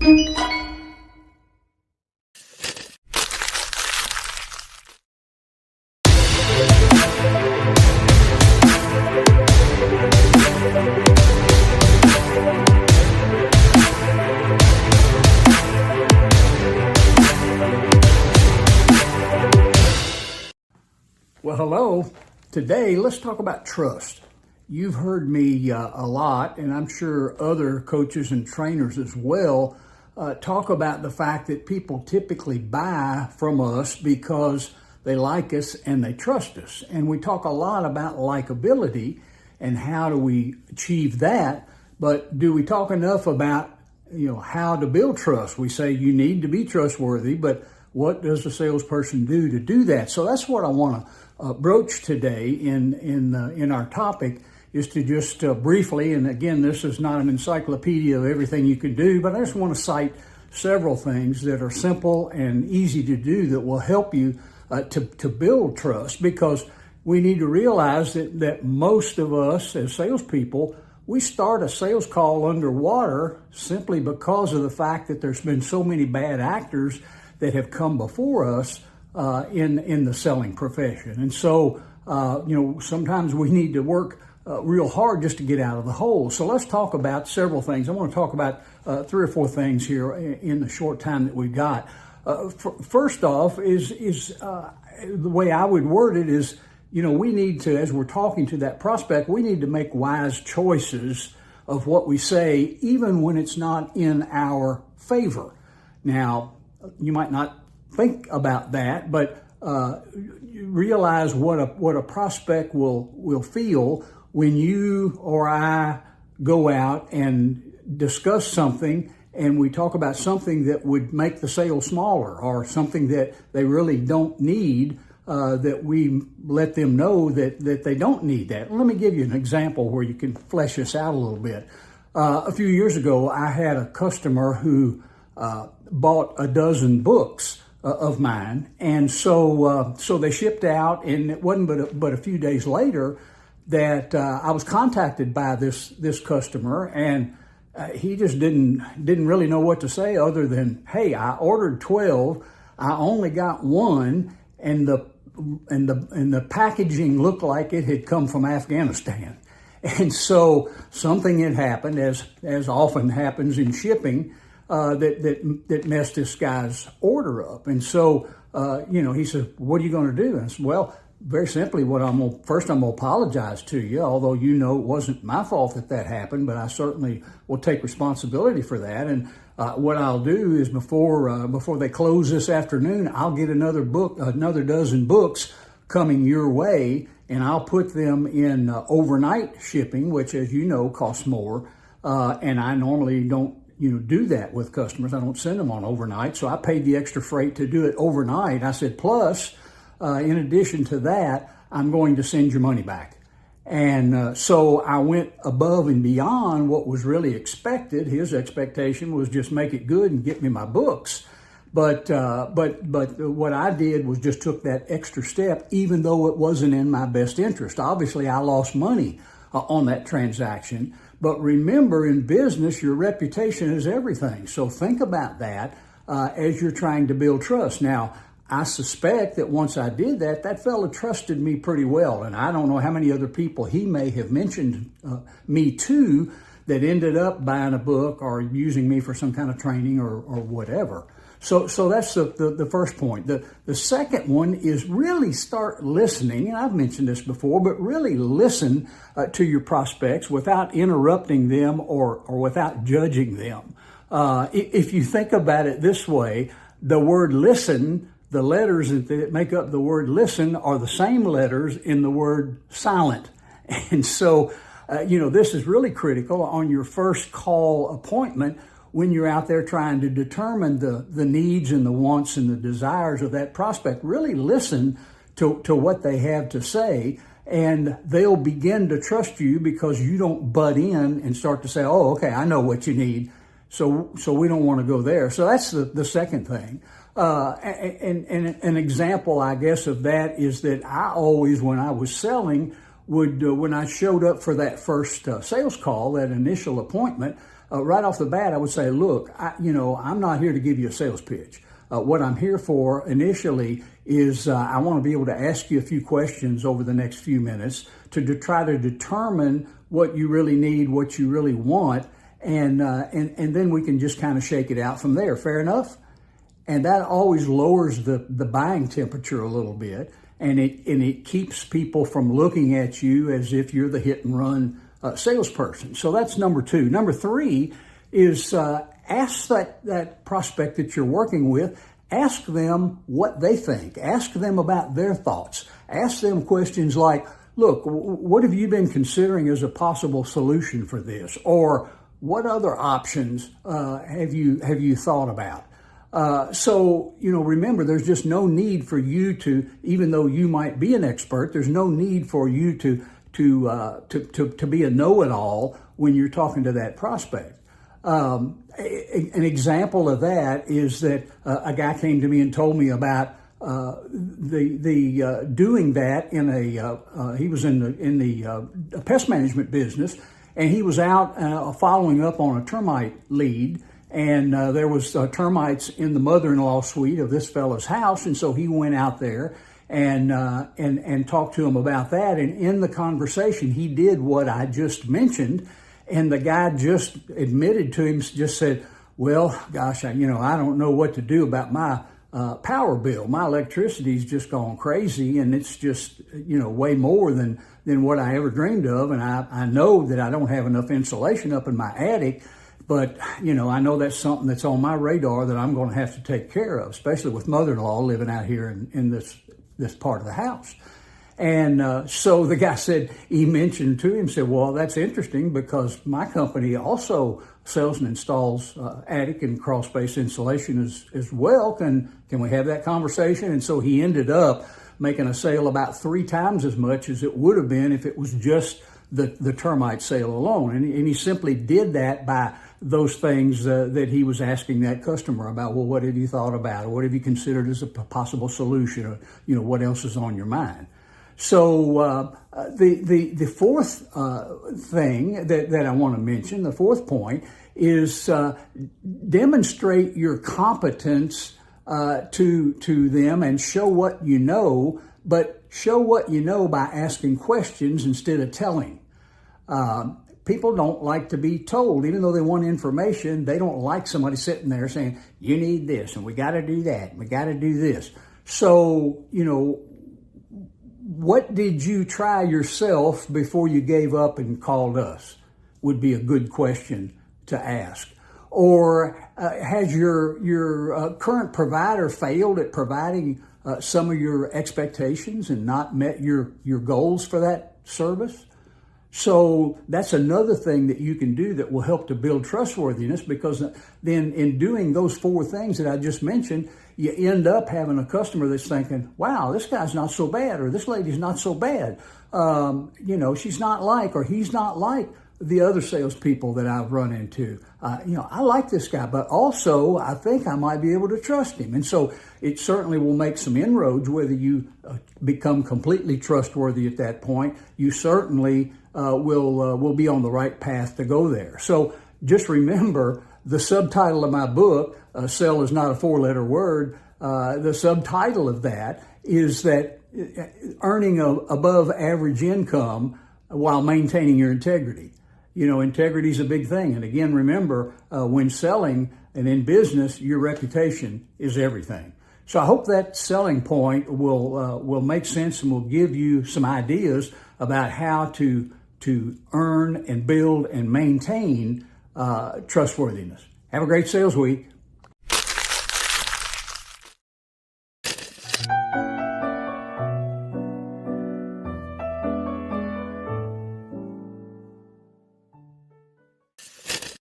Well, hello. Today, let's talk about trust. You've heard me a lot, and I'm sure other coaches and trainers as well, talk about the fact that people typically buy from us because they like us and they trust us. And we talk a lot about likability and how do we achieve that, but do we talk enough about how to build trust? We say you need to be trustworthy, but what does a salesperson do to do that? So that's what I want to broach today in our topic, is to just briefly, and again, this is not an encyclopedia of everything you can do, but I just want to cite several things that are simple and easy to do that will help you to build trust, because we need to realize that most of us as salespeople, we start a sales call underwater simply because of the fact that there's been so many bad actors that have come before us in the selling profession. And so, sometimes we need to work real hard just to get out of the hole. So let's talk about several things. I want to talk about 3 or 4 things here in the short time that we've got. First off is the way I would word it is, we need to, as we're talking to that prospect, we need to make wise choices of what we say, even when it's not in our favor. Now, you might not think about that, but you realize what a prospect will feel when you or I go out and discuss something and we talk about something that would make the sale smaller, or something that they really don't need, that we let them know that they don't need that. Let me give you an example where you can flesh this out a little bit. A few years ago, I had a customer who bought a dozen books of mine, and so they shipped out, and it wasn't but a few days later that I was contacted by this customer, and he just didn't really know what to say other than, hey, I ordered 12, I only got one, and the packaging looked like it had come from Afghanistan. And so something had happened, as often happens in shipping, that messed this guy's order up. And so, he said, what are you going to do? And I said, well, very simply, first I'm going to apologize to you, although it wasn't my fault that happened, but I certainly will take responsibility for that. And what I'll do is before they close this afternoon, I'll get another dozen books coming your way, and I'll put them in overnight shipping, which, as you know, costs more. And I normally don't do that with customers. I don't send them on overnight. So I paid the extra freight to do it overnight. I said, plus, in addition to that, I'm going to send your money back. And so I went above and beyond what was really expected. His expectation was just make it good and get me my books. But what I did was just took that extra step, even though it wasn't in my best interest. Obviously, I lost money on that transaction. But remember, in business, your reputation is everything. So think about that as you're trying to build trust. Now, I suspect that once I did that fella trusted me pretty well. And I don't know how many other people he may have mentioned me to that ended up buying a book or using me for some kind of training or whatever. So that's the first point. The second one is really start listening. And I've mentioned this before, but really listen to your prospects without interrupting them or without judging them. If you think about it this way, the word listen, the letters that make up the word listen are the same letters in the word silent. And so, this is really critical on your first call appointment when you're out there trying to determine the needs and the wants and the desires of that prospect. Really listen to what they have to say, and they'll begin to trust you because you don't butt in and start to say, oh, okay, I know what you need, so we don't want to go there. So that's the second thing. And an example, I guess, of that is that I always, when I was selling, when I showed up for that first sales call, that initial appointment, right off the bat, I would say, look, I'm not here to give you a sales pitch. What I'm here for initially is I want to be able to ask you a few questions over the next few minutes to try to determine what you really need, what you really want, and then we can just kind of shake it out from there. Fair enough? And that always lowers the buying temperature a little bit, and it keeps people from looking at you as if you're the hit and run salesperson. So that's number two. Number three is ask that prospect that you're working with, ask them what they think. Ask them about their thoughts. Ask them questions like, look, what have you been considering as a possible solution for this? Or what other options have you thought about? So, remember, there's just no need for you to, even though you might be an expert, there's no need for you to be a know-it-all when you're talking to that prospect. An example of that is that a guy came to me and told me about doing that in he was in the pest management business, and he was out following up on a termite lead, and there was termites in the mother-in-law suite of this fellow's house, and so he went out there and talked to him about that, and in the conversation he did what I just mentioned. And the guy just admitted to him, just said, well, gosh, I don't know what to do about my power bill. My electricity's just gone crazy, and it's just, way more than what I ever dreamed of. And I know that I don't have enough insulation up in my attic, but, I know that's something that's on my radar that I'm going to have to take care of, especially with mother-in-law living out here in this part of the house. And so the guy said, he mentioned to him, said, well, that's interesting because my company also sells and installs attic and crawl space insulation as well. Can we have that conversation? And so he ended up making a sale about 3 times as much as it would have been if it was just the termite sale alone. And he simply did that by those things that he was asking that customer about. Well, what have you thought about? Or what have you considered as a possible solution? Or, what else is on your mind? So the fourth thing that I want to mention, the fourth point, is demonstrate your competence to them and show what you know, but show what you know by asking questions instead of telling. People don't like to be told, even though they want information. They don't like somebody sitting there saying, you need this, and we got to do that, and we got to do this. So, what did you try yourself before you gave up and called us? Would be a good question to ask. Or has your current provider failed at providing some of your expectations and not met your goals for that service? So that's another thing that you can do that will help to build trustworthiness, because then in doing those 4 things that I just mentioned, you end up having a customer that's thinking, wow, this guy's not so bad, or this lady's not so bad. She's not like, or he's not like the other salespeople that I've run into. I like this guy, but also I think I might be able to trust him. And so it certainly will make some inroads. Whether you become completely trustworthy at that point, you certainly will be on the right path to go there. So just remember, the subtitle of my book, Sell is Not a 4-Letter Word, the subtitle of that is that earning above average income while maintaining your integrity. Integrity is a big thing. And again, remember, when selling and in business, your reputation is everything. So I hope that selling point will make sense and will give you some ideas about how to earn and build and maintain trustworthiness. Have a great sales week.